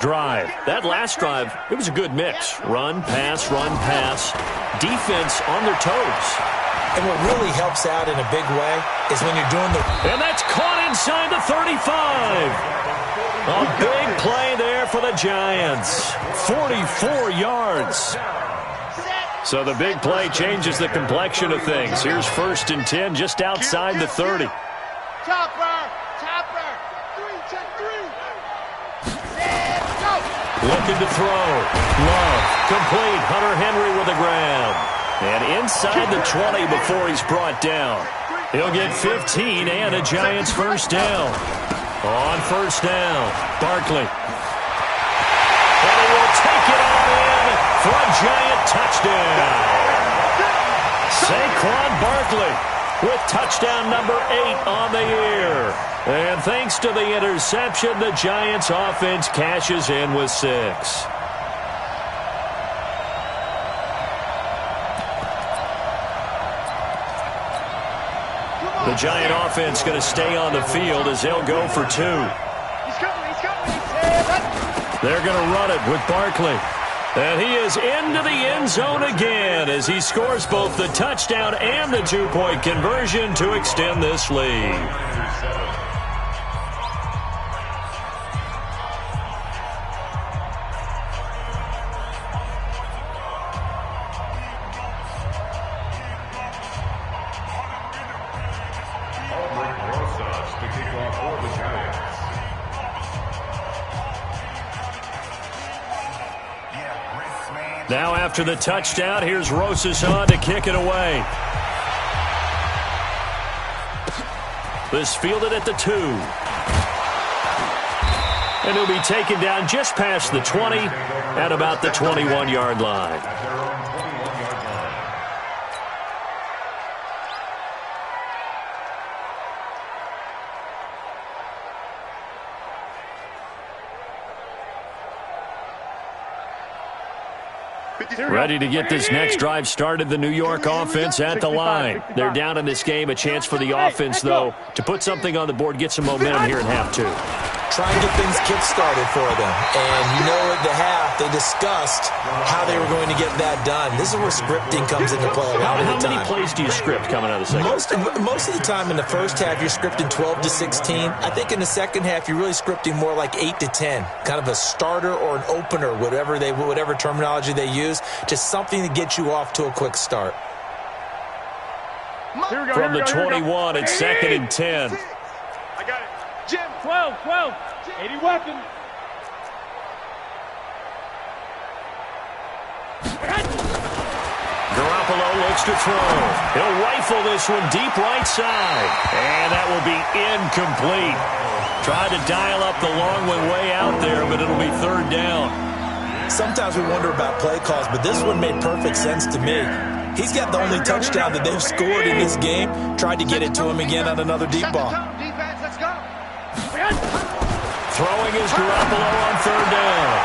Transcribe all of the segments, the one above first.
Drive. That last drive, it was a good mix. Run, pass, defense on their toes. And what really helps out in a big way is when you're doing the... And that's caught inside the 35. A big play there for the Giants. 44 yards. So the big play changes the complexion of things. Here's 1st and 10 just outside the 30. Chopper. 3, 2, 3. Looking to throw. Love. Complete. Hunter Henry with the grab. And inside the 20 before he's brought down. He'll get 15 and a Giants first down. On first down, Barkley. And he will take it all in for a Giant touchdown. Saquon Barkley with touchdown number 8 on the year. And thanks to the interception, the Giants offense cashes in with 6. The Giant offense going to stay on the field as they'll go for 2. They're going to run it with Barkley. And he is into the end zone again as he scores both the touchdown and the 2-point conversion to extend this lead. Now after the touchdown, here's Rosas on to kick it away. This fielded at the 2. And he'll be taken down just past the 20 at about the 21-yard line. Ready to get this next drive started, the New York offense at the line. They're down in this game. A chance for the offense, though, to put something on the board, get some momentum here in half 2. Try and get things kick-started for them. And you know at the half, they discussed how they were going to get that done. This is where scripting comes into play a lot of the time. How many plays do you script coming out of the second? Most of the time in the first half, you're scripting 12 to 16. I think in the second half, you're really scripting more like 8 to 10. Kind of a starter or an opener, whatever terminology they use. Just something to get you off to a quick start. From the 21, it's 2nd and 10. I got it. Jim, 12. 80 weapon. Garoppolo looks to throw. He'll rifle this one deep right side. And that will be incomplete. Tried to dial up the long one way out there, but it'll be 3rd down. Sometimes we wonder about play calls, but this one made perfect sense to me. He's got the only touchdown that they've scored in this game. Tried to get it to him again on another deep ball. Defense, let's go. Throwing is Garoppolo on 3rd down.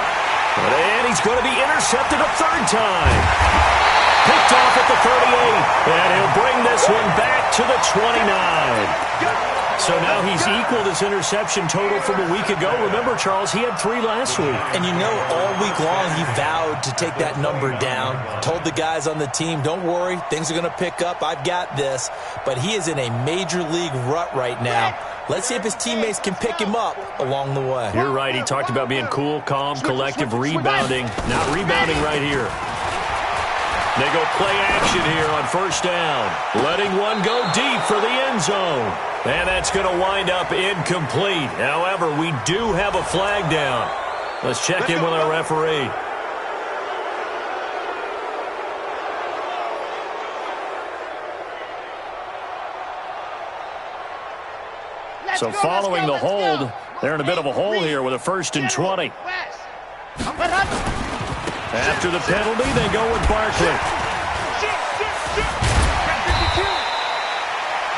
And he's going to be intercepted a 3rd time. Picked off at the 38. And he'll bring this one back to the 29. So now he's equaled his interception total from a week ago. Remember, Charles, he had 3 last week. And you know, all week long he vowed to take that number down. Told the guys on the team, don't worry, things are going to pick up. I've got this. But he is in a major league rut right now. Let's see if his teammates can pick him up along the way. You're right. He talked about being cool, calm, collective, rebounding. Not rebounding right here. They go play action here on 1st down. Letting one go deep for the end zone. And that's going to wind up incomplete. However, we do have a flag down. Let's check in with our referee. So following the hold, they're in a bit of a hole here with a 1st and 20. After the penalty, they go with Barkley.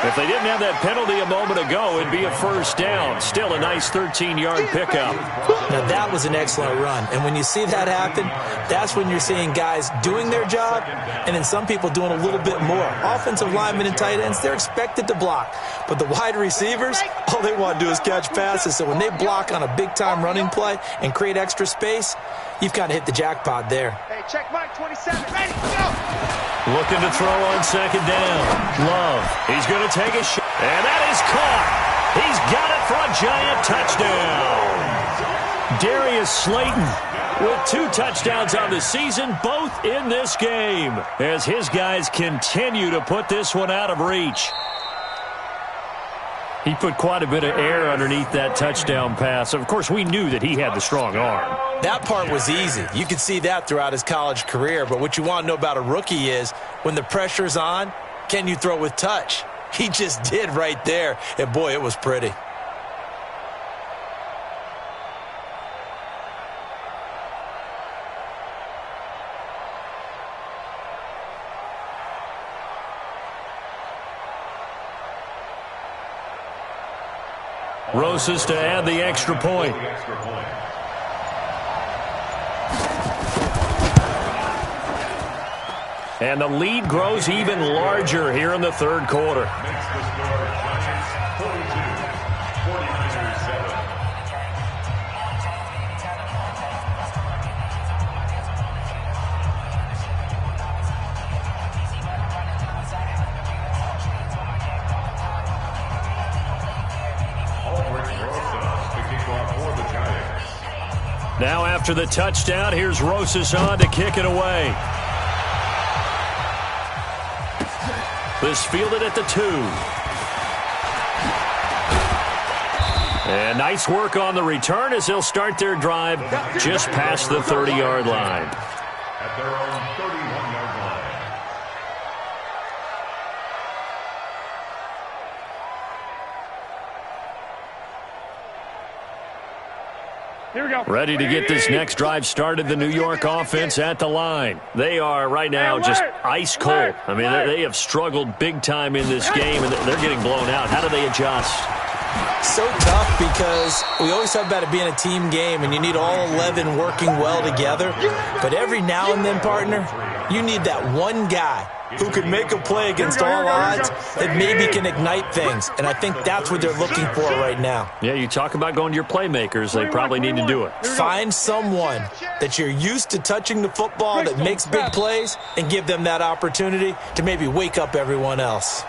If they didn't have that penalty a moment ago, it'd be a first down. Still a nice 13-yard pickup. Now, that was an excellent run. And when you see that happen, that's when you're seeing guys doing their job and then some people doing a little bit more. Offensive linemen and tight ends, they're expected to block. But the wide receivers, all they want to do is catch passes. So when they block on a big-time running play and create extra space, you've kind of hit the jackpot there. Hey, check Mike 27. Ready, go! Looking to throw on second down. Love. He's going to take a shot. And that is caught. He's got it for a giant touchdown. Darius Slayton with 2 touchdowns on the season, both in this game, as his guys continue to put this one out of reach. He put quite a bit of air underneath that touchdown pass. Of course, we knew that he had the strong arm. That part was easy. You could see that throughout his college career. But what you want to know about a rookie is when the pressure's on, can you throw with touch? He just did right there. And, boy, it was pretty. Rosas to add the extra point. And the lead grows even larger here in the third quarter. Now after the touchdown, here's Rosas on to kick it away. This fielded at the 2. And nice work on the return as they'll start their drive just past the 30-yard line. At their own 31-yard line. Here we go. Ready to get this next drive started, the New York offense at the line. They are right now just ice cold. I mean, they have struggled big time in this game, and they're getting blown out. How do they adjust? So tough because we always talk about it being a team game, and you need all 11 working well together. But every now and then, partner, you need that one guy who can make a play against all odds that maybe can ignite things. And I think that's what they're looking for right now. Yeah, you talk about going to your playmakers. They probably need to do it. Find someone that you're used to touching the football that makes big plays and give them that opportunity to maybe wake up everyone else.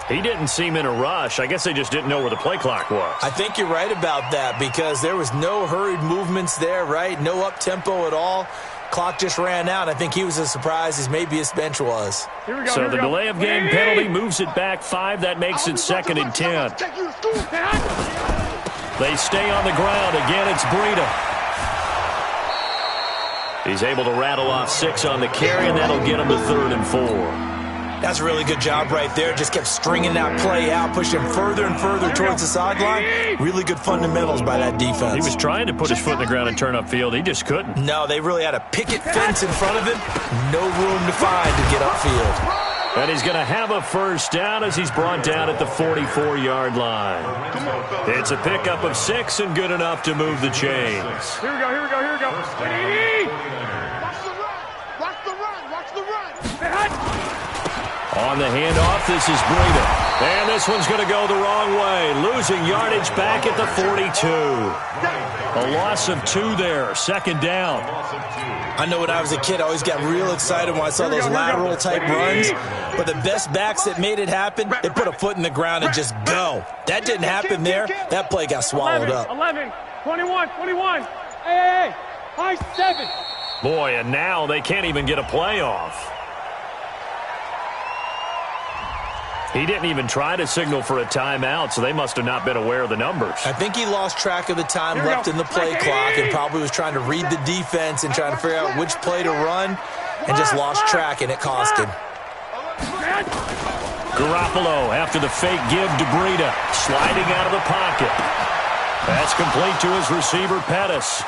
He didn't seem in a rush. I guess they just didn't know where the play clock was. I think you're right about that because there was no hurried movements there, right? No up-tempo at all. Clock just ran out. I think he was as surprised as maybe his bench was. So the delay of game penalty moves it back 5. That makes it 2nd and 10. They stay on the ground. Again, it's Breida. He's able to rattle off 6 on the carry, and that'll get him to 3rd and 4. That's a really good job right there. Just kept stringing that play out, pushing further and further towards the sideline. Really good fundamentals by that defense. He was trying to put his foot in the ground and turn upfield. He just couldn't. No, they really had a picket fence in front of him. No room to find to get upfield. And he's going to have a first down as he's brought down at the 44-yard line. It's a pickup of 6 and good enough to move the chains. Here we go, here we go, here we go. Watch the run, watch the run. On the handoff, this is Breida. And this one's going to go the wrong way. Losing yardage back at the 42. A loss of 2 there. 2nd down. I know when I was a kid, I always got real excited when I saw those lateral-type runs. But the best backs that made it happen, they put a foot in the ground and just go. That didn't happen there. That play got swallowed up. 11, 21, 21. Hey, high 7. Boy, and now they can't even get a play off. He didn't even try to signal for a timeout, so they must have not been aware of the numbers. I think he lost track of the time left in the play clock and probably was trying to read the defense and trying to figure out which play to run and just lost track, and it cost him. Garoppolo after the fake give to Breida, sliding out of the pocket. That's complete to his receiver, Pettis.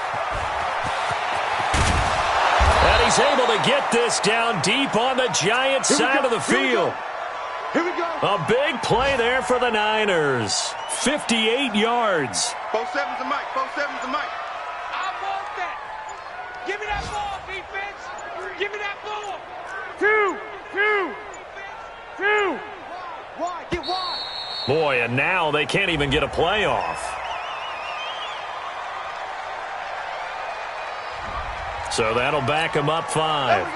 And he's able to get this down deep on the Giants' side of the field. Here we go. A big play there for the Niners. 58 yards. 4-7's the mic. 4-7's the mic. I want that. Give me that ball, defense. Give me that ball. 2. Wide. Get wide. Boy, and now they can't even get a play off. So that'll back them up 5.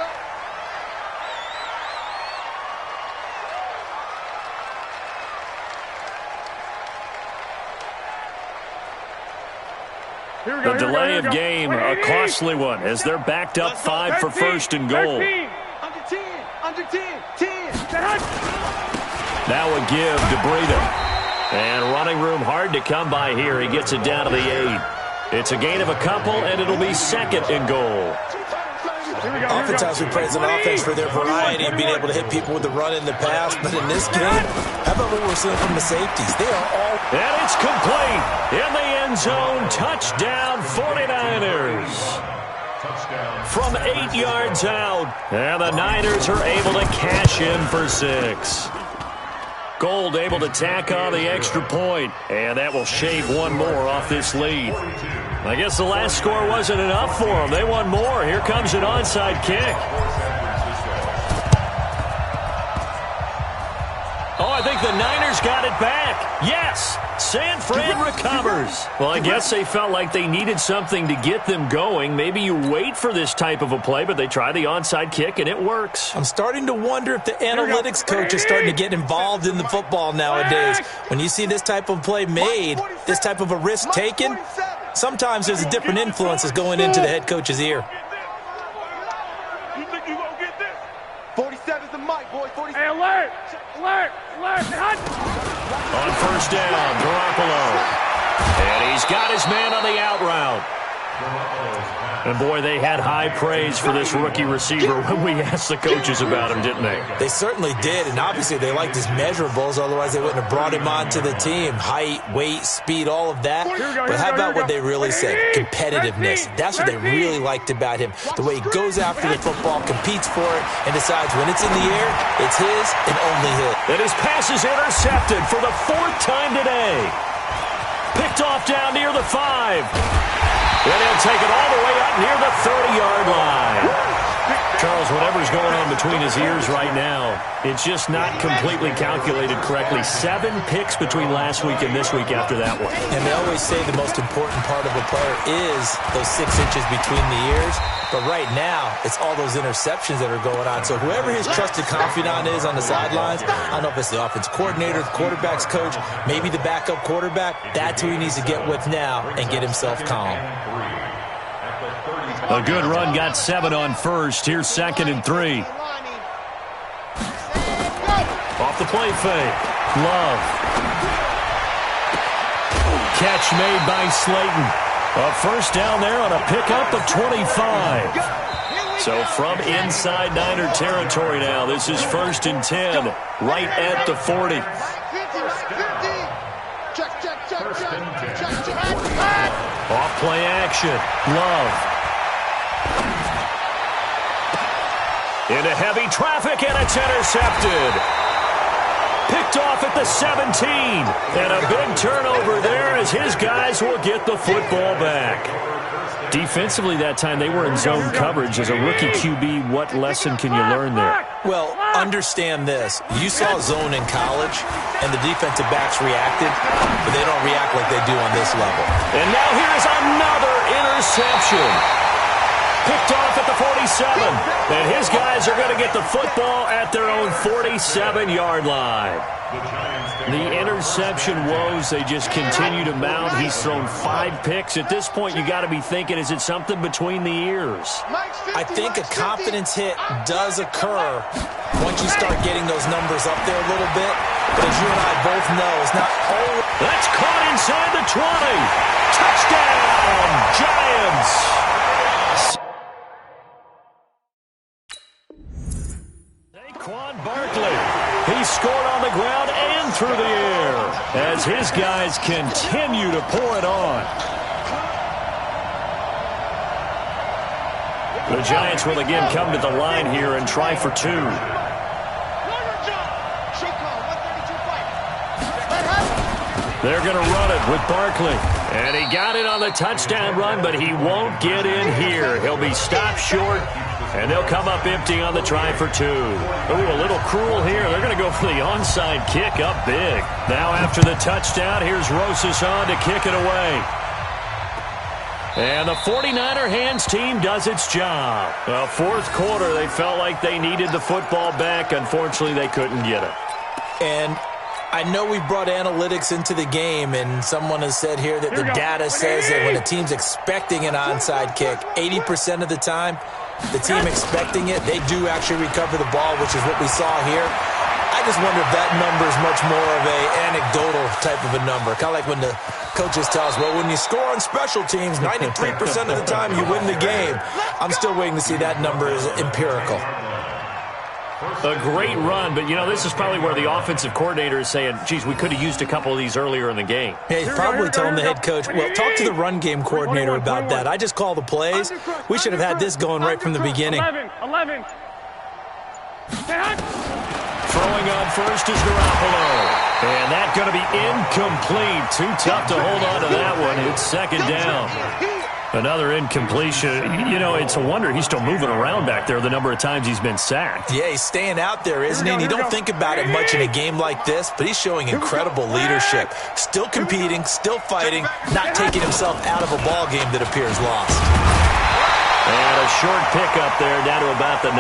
The delay of game, a costly one, as they're backed up 5 for first and goal. Under 10. Now a give to Breida. And running room hard to come by here. He gets it down to the 8. It's a gain of a couple, and it'll be second and goal. Oftentimes we praise an offense for their variety and being able to hit people with the run in the pass. But in this game, how about what we're seeing from the safeties? They are all... And it's complete. In the end zone, touchdown 49ers. From 8 yards out. And the Niners are able to cash in for 6. Gold able to tack on the extra point, and that will shave one more off this lead. I guess the last score wasn't enough for them. They want more. Here comes an onside kick. Oh, I think the Niners got it back. Yes, San Fran recovers. Well, I guess they felt like they needed something to get them going. Maybe you wait for this type of a play, but they try the onside kick, and it works. I'm starting to wonder if the analytics coach is starting to get involved in the football nowadays. When you see this type of play made, this type of a risk taken, sometimes there's a different influences going into the head coach's ear. You think you gonna get this? 47's the mic, boy. 47. Hey, alert! On first down, Garoppolo. And he's got his man on the out route. And, boy, they had high praise for this rookie receiver when we asked the coaches about him, didn't they? They certainly did, and obviously they liked his measurables. Otherwise, they wouldn't have brought him onto the team. Height, weight, speed, all of that. But how about what they really said? Competitiveness. That's what they really liked about him. The way he goes after the football, competes for it, and decides when it's in the air, it's his and only his. And his pass is intercepted for the 4th time today. Picked off down near the 5. And he'll take it all the way up near the 30-yard line. Charles, whatever's going on between his ears right now, it's just not completely calculated correctly. 7 picks between last week and this week after that one. And they always say the most important part of a player is those 6 inches between the ears. But right now, it's all those interceptions that are going on. So whoever his trusted confidant is on the sidelines, I don't know if it's the offense coordinator, the quarterback's coach, maybe the backup quarterback, that's who he needs to get with now and get himself calm. A good run, got 7 on first. Here's 2nd and 3. Off the play fake. Love. Catch made by Slayton. A first down there on a pickup of 25. So from inside Niner territory now, this is 1st and 10, right at the 40. Off play action. Love. Into heavy traffic, and it's intercepted. Picked off at the 17. And a big turnover there as his guys will get the football back. Defensively that time, they were in zone coverage. As a rookie QB, what lesson can you learn there? Well, understand this. You saw zone in college, and the defensive backs reacted, but they don't react like they do on this level. And now here's another interception. Picked off at the 47. And his guys are going to get the football at their own 47-yard line. The interception woes, they just continue to mount. He's thrown 5 picks. At this point, you got to be thinking, is it something between the ears? I think a confidence hit does occur once you start getting those numbers up there a little bit. But as you and I both know, it's not always... That's caught inside the 20. Touchdown, Giants. Barkley, he scored on the ground and through the air as his guys continue to pour it on. The Giants will again come to the line here and try for 2. They're going to run it with Barkley. And he got it on the touchdown run, but he won't get in here. He'll be stopped short, and they'll come up empty on the try for 2. Ooh, a little cruel here. They're going to go for the onside kick up big. Now after the touchdown, here's Rosas on to kick it away. And the 49er hands team does its job. Well, fourth quarter, they felt like they needed the football back. Unfortunately, they couldn't get it. And I know we brought analytics into the game, and someone has said here that the data says that when a team's expecting an onside kick, 80% of the time, the team expecting it, they do actually recover the ball, which is what we saw here. I just wonder if that number is much more of a anecdotal type of a number. Kind of like when the coaches tell us, well, when you score on special teams, 93% of the time you win the game. I'm still waiting to see that number is empirical. A great run, but, you know, this is probably where the offensive coordinator is saying, geez, we could have used a couple of these earlier in the game. Yeah, he's probably telling the head coach, well, talk to the run game coordinator about that. I just call the plays. We should have had this going right from the beginning. 11. Throwing on first is Garoppolo. And that's going to be incomplete. Too tough to hold on to that one. It's second down. Another incompletion. You know, it's a wonder he's still moving around back there the number of times he's been sacked. Yeah, he's staying out there, isn't he? And you don't think about it much in a game like this, but he's showing incredible leadership. Still competing, still fighting, not taking himself out of a ball game that appears lost. And a short pickup there down to about the 9.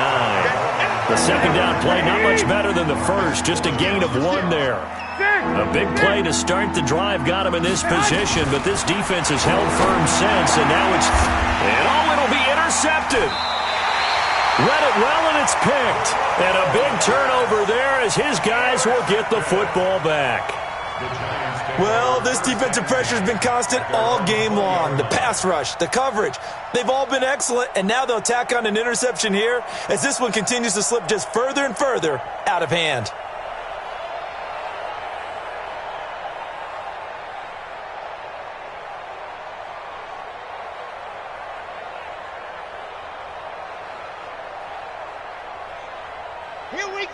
The second down play, not much better than the first, just a gain of 1 there. A big play to start the drive got him in this position, but this defense has held firm since, and now it'll be intercepted. Read it well, and it's picked. And a big turnover there as his guys will get the football back. Well, this defensive pressure has been constant all game long. The pass rush, the coverage, they've all been excellent, and now they'll tack on an interception here as this one continues to slip just further and further out of hand.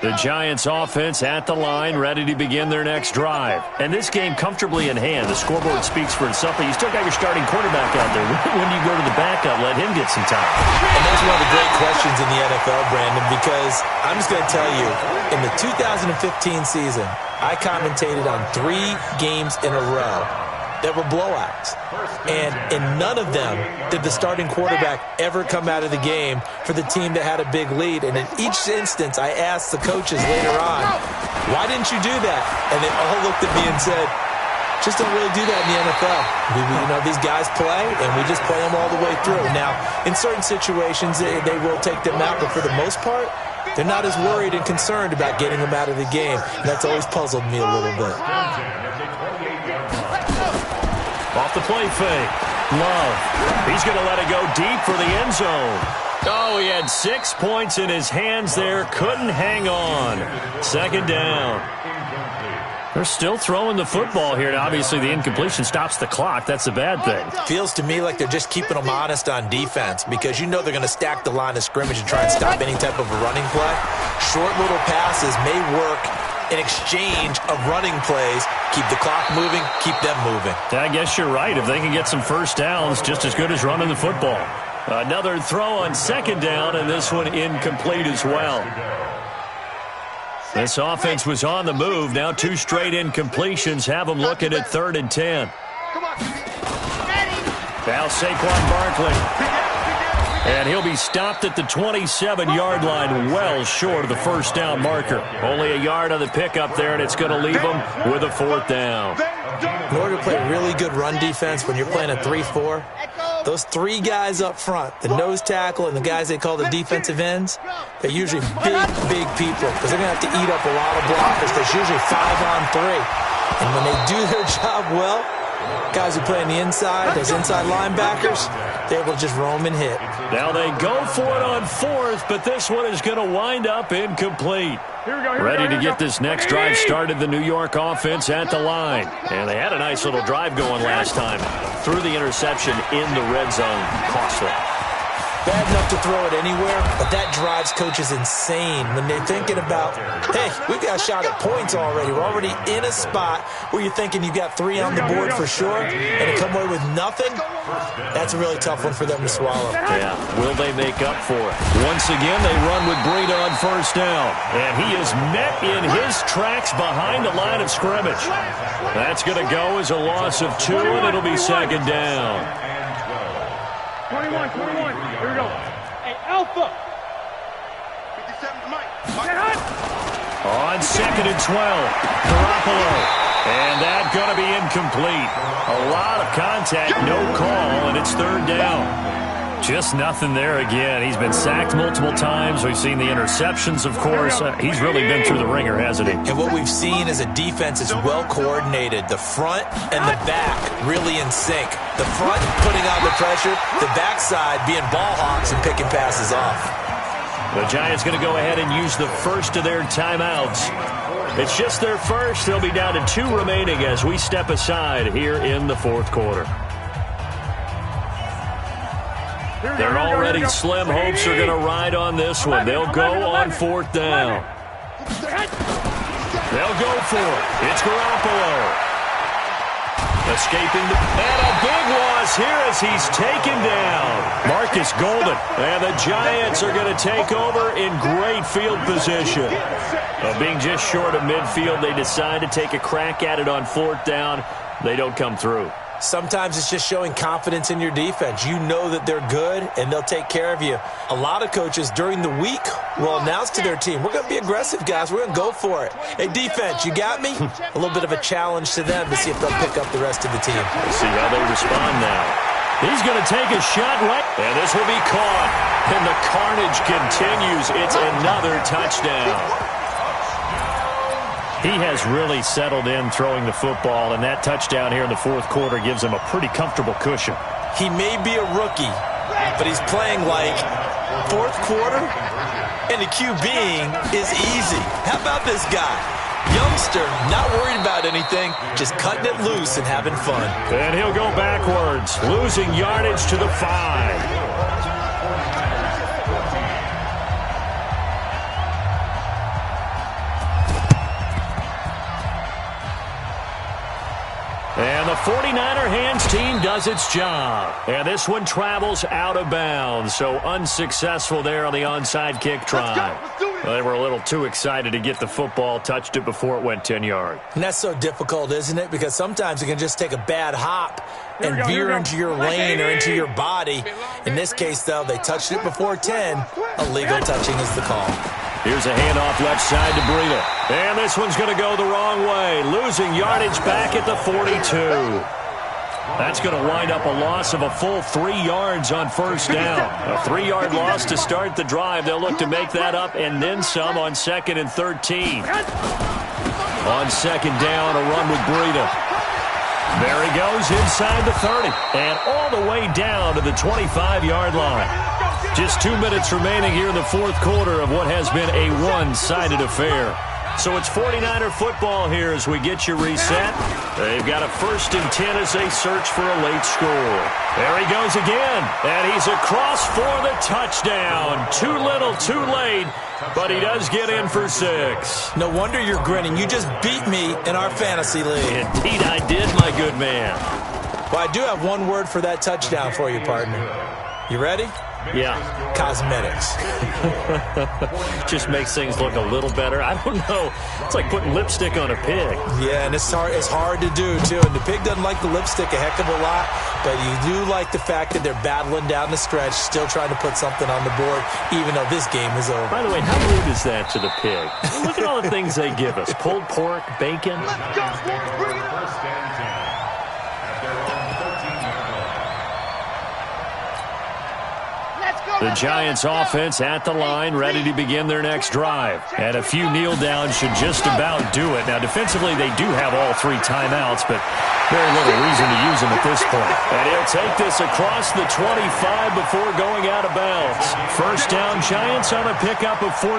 The Giants offense at the line, ready to begin their next drive. And this game comfortably in hand. The scoreboard speaks for itself, but you still got your starting quarterback out there. When do you go to the backup, let him get some time? And that's one of the great questions in the NFL, Brandon, because I'm just going to tell you, in the 2015 season, I commentated on 3 games in a row that were blowouts. And in none of them did the starting quarterback ever come out of the game for the team that had a big lead. And in each instance, I asked the coaches later on, why didn't you do that? And they all looked at me and said, just don't really do that in the NFL. These guys play, and we just play them all the way through. Now, in certain situations, they will take them out, but for the most part, they're not as worried and concerned about getting them out of the game. And that's always puzzled me a little bit. Off the play fake. Love. He's going to let it go deep for the end zone. Oh, he had 6 points in his hands there. Couldn't hang on. Second down. They're still throwing the football here. Now, obviously, the incompletion stops the clock. That's a bad thing. Feels to me like they're just keeping them honest on defense because you know they're going to stack the line of scrimmage and try and stop any type of a running play. Short little passes may work in exchange of running plays. Keep the clock moving, keep them moving. I guess you're right. If they can get some first downs, just as good as running the football. Another throw on second down, and this one incomplete as well. This offense was on the move. Now 2 straight incompletions have them looking at 3rd and 10. Now Saquon Barkley. And he'll be stopped at the 27-yard line, well short of the first down marker. Only a yard on the pickup there, and it's going to leave him with a 4th down. In order to play really good run defense when you're playing a 3-4, those 3 guys up front, the nose tackle and the guys they call the defensive ends, they're usually big people because they're going to have to eat up a lot of blockers. There's usually 5 on 3. And when they do their job well, guys who play on the inside, those inside linebackers, they're able to just roam and hit. Now they go for it on 4th, but this one is going to wind up incomplete. Ready to get this next drive started, the New York offense at the line. And they had a nice little drive going last time. Threw the interception in the red zone. Costly. Bad enough to throw it anywhere, but that drives coaches insane when they're thinking about, hey, we've got a shot at points already. We're already in a spot where you're thinking you've got 3 on the board for sure, and to come away with nothing, that's a really tough one for them to swallow. Yeah, will they make up for it? Once again, they run with Breida on first down, and he is met in his tracks behind the line of scrimmage. That's going to go as a loss of 2, and it'll be second down. 21. Here we go. Hey, Alpha. 57 to Mike. On second and 12, Garoppolo. And that's going to be incomplete. A lot of contact, no call, and it's third down. Just nothing there again. He's been sacked multiple times. We've seen the interceptions, of course. He's really been through the ringer, hasn't he? And what we've seen is a defense is well coordinated. The front and the back really in sync. The front putting on the pressure, the backside being ball hawks and picking passes off. The Giants going to go ahead and use the first of their timeouts. It's just their first. They'll be down to 2 remaining as we step aside here in the fourth quarter. Their already slim hopes are going to ride on this one. They'll go on fourth down. They'll go for it. It's Garoppolo. Escaping and a big loss here as he's taken down. Marcus Golden. And the Giants are going to take over in great field position. Being just short of midfield, they decide to take a crack at it on fourth down. They don't come through. Sometimes it's just showing confidence in your defense. You know that they're good, and they'll take care of you. A lot of coaches during the week will announce to their team, we're going to be aggressive, guys. We're going to go for it. Hey, defense, you got me? A little bit of a challenge to them to see if they'll pick up the rest of the team. We'll see how they respond now. He's going to take a shot right, and this will be caught. And the carnage continues. It's another touchdown. He has really settled in throwing the football, and that touchdown here in the fourth quarter gives him a pretty comfortable cushion. He may be a rookie, but he's playing like fourth quarter, and the QBing is easy. How about this guy? Youngster, not worried about anything, just cutting it loose and having fun. And he'll go backwards, losing yardage to the 5. And the 49er hands team does its job. And this one travels out of bounds. So unsuccessful there on the onside kick try. They were a little too excited to get the football, touched it before it went 10 yards. And that's so difficult, isn't it? Because sometimes you can just take a bad hop and veer into your lane or into your body. In this case, though, they touched it before 10. Illegal touching is the call. Here's a handoff left side to Breida. And this one's going to go the wrong way, losing yardage back at the 42. That's going to wind up a loss of a full 3 yards on first down. A 3-yard loss to start the drive. They'll look to make that up and then some on second and 13. On second down, a run with Breida. There he goes inside the 30 and all the way down to the 25-yard line. Just 2 minutes remaining here in the fourth quarter of what has been a one-sided affair. So it's 49er football here as we get you reset. They've got a 1st and 10 as they search for a late score. There he goes again, and he's across for the touchdown. Too little, too late, but he does get in for 6. No wonder you're grinning. You just beat me in our fantasy league. Indeed I did, my good man. Well, I do have one word for that touchdown for you, partner. You ready? Yeah. Cosmetics. Just makes things look a little better. I don't know. It's like putting lipstick on a pig. Yeah, and it's hard to do, too. And the pig doesn't like the lipstick a heck of a lot, but you do like the fact that they're battling down the stretch, still trying to put something on the board, even though this game is over. By the way, how rude is that to the pig? Look at all the things they give us. Pulled pork, bacon. Let's go. Bring it up. First and 10 at their own 13-yard line. The Giants offense at the line, ready to begin their next drive. And a few kneel downs should just about do it. Now, defensively, they do have all 3 timeouts, but very little reason to use them at this point. And he'll take this across the 25 before going out of bounds. First down, Giants on a pickup of 14.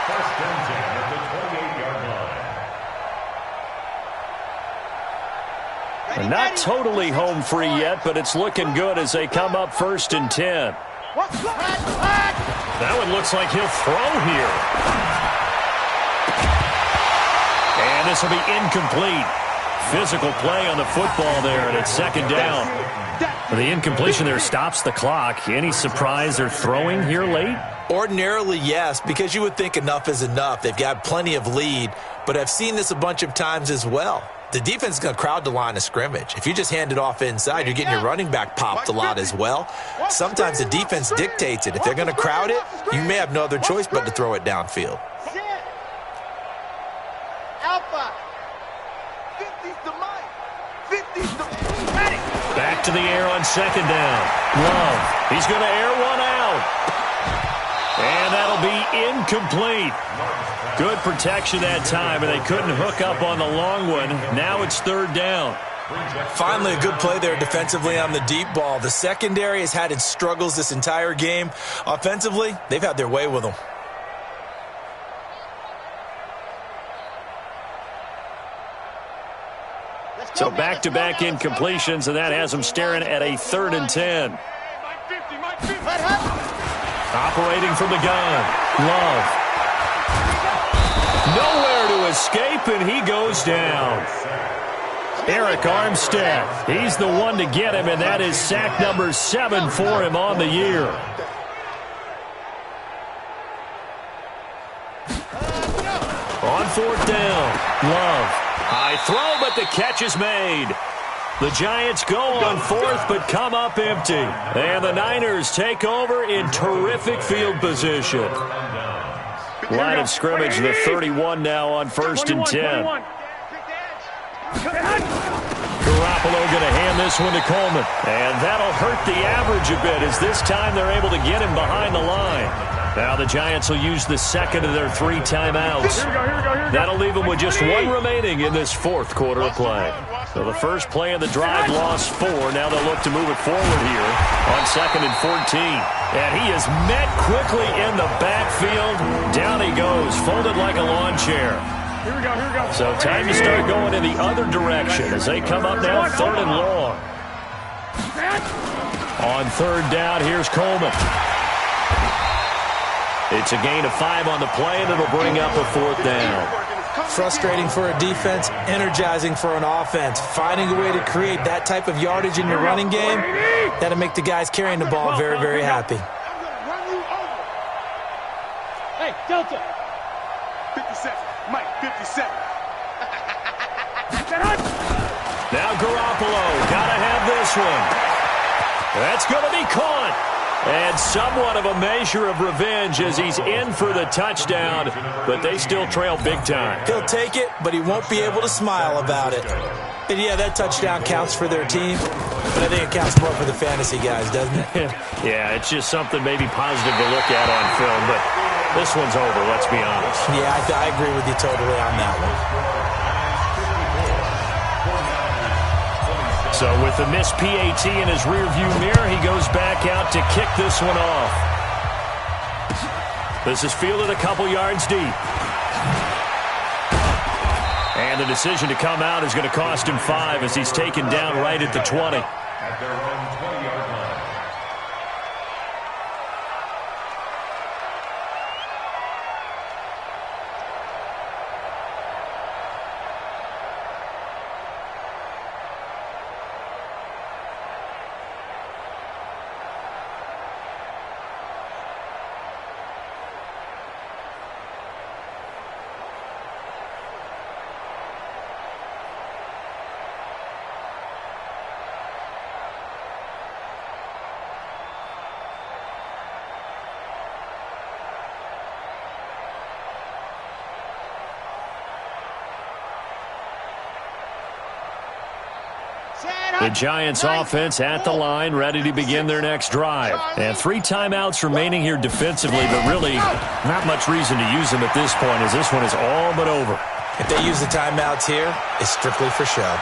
First and 10 at the 28-yard line. Not totally home free yet, but it's looking good as they come up 1st and 10. That one looks like he'll throw here. And this will be incomplete. Physical play on the football there, and it's 2nd down. The incompletion there stops the clock. Any surprise they're throwing here late? Ordinarily, yes, because you would think enough is enough. They've got plenty of lead, but I've seen this a bunch of times as well. The defense is going to crowd the line of scrimmage. If you just hand it off inside, you're getting your running back popped a lot as well. Sometimes the defense dictates it. If they're going to crowd it, you may have no other choice but to throw it downfield. Alpha. 50's the mic. 50's the Back to the air on 2nd down. Love. He's going to air one out. And that'll be incomplete. Good protection that time, and they couldn't hook up on the long one. Now it's 3rd down. Finally, a good play there defensively on the deep ball. The secondary has had its struggles this entire game. Offensively, they've had their way with them. So back-to-back incompletions, and that has them staring at a 3rd and 10. Operating from the gun. Love. Nowhere to escape, and he goes down. Eric Armstead, he's the one to get him, and that is sack number 7 for him on the year. On 4th down, Love. High throw, but the catch is made. The Giants go on 4th, but come up empty. And the Niners take over in terrific field position. Line of scrimmage, the 31 now on 1st and 10. Garoppolo going to hand this one to Coleman. And that'll hurt the average a bit, as this time they're able to get him behind the line. Now the Giants will use the 2nd of their 3 timeouts. That'll leave them with just 1 remaining in this 4th quarter of play. So the first play of the drive lost 4. Now they'll look to move it forward here on 2nd and 14. And he is met quickly in the backfield. Down he goes, folded like a lawn chair. Here we go. So time to start going in the other direction as they come up now 3rd and long. On 3rd down, here's Coleman. It's a gain of 5 on the play, and it'll bring up a 4th down. Frustrating for a defense, energizing for an offense. Finding a way to create that type of yardage in your running game, that'll make the guys carrying the ball very, very happy. Hey, Delta. 57. Mike, 57. Now Garoppolo, gotta have this one. That's gonna be caught. And somewhat of a measure of revenge as he's in for the touchdown, but they still trail big time. He'll take it, but he won't be able to smile about it. And yeah, that touchdown counts for their team, but I think it counts more for the fantasy guys, doesn't it? Yeah, it's just something maybe positive to look at on film, but this one's over, let's be honest. Yeah, I agree with you totally on that one. So with the missed PAT in his rearview mirror, he goes back out to kick this one off. This is fielded a couple yards deep. And the decision to come out is going to cost him 5 as he's taken down right at the 20. At their own 20-yard line. The Giants offense at the line, ready to begin their next drive. And 3 timeouts remaining here defensively, but really not much reason to use them at this point as this one is all but over. If they use the timeouts here, it's strictly for show.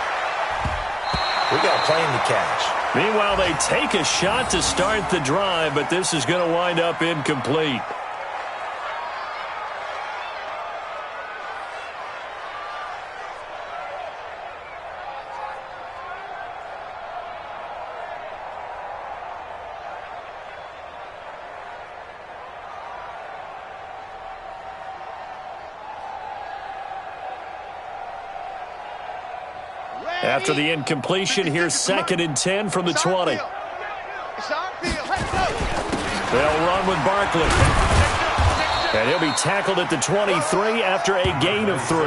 We got a plane to catch. Meanwhile, they take a shot to start the drive, but this is going to wind up incomplete. After the incompletion, here's 2nd and 10 from the 20. They'll run with Barkley. And he'll be tackled at the 23 after a gain of 3.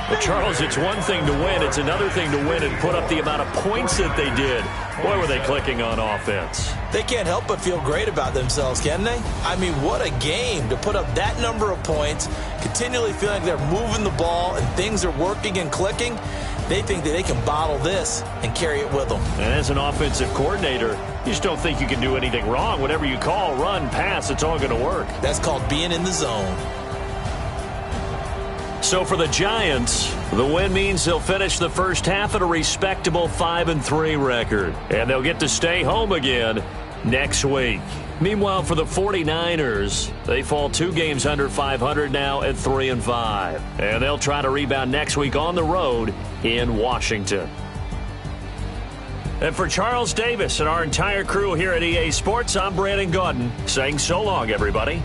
Well, Charles, it's one thing to win. It's another thing to win and put up the amount of points that they did. Boy, were they clicking on offense. They can't help but feel great about themselves, can they? I mean, what a game to put up that number of points, continually feeling like they're moving the ball and things are working and clicking. They think that they can bottle this and carry it with them. And as an offensive coordinator, you just don't think you can do anything wrong. Whatever you call, run, pass, it's all going to work. That's called being in the zone. So for the Giants, the win means they'll finish the first half at a respectable 5-3 record. And they'll get to stay home again next week. Meanwhile, for the 49ers, they fall 2 games under 500 now at 3-5. And they'll try to rebound next week on the road in Washington. And for Charles Davis and our entire crew here at EA Sports, I'm Brandon Gaudin saying so long, everybody.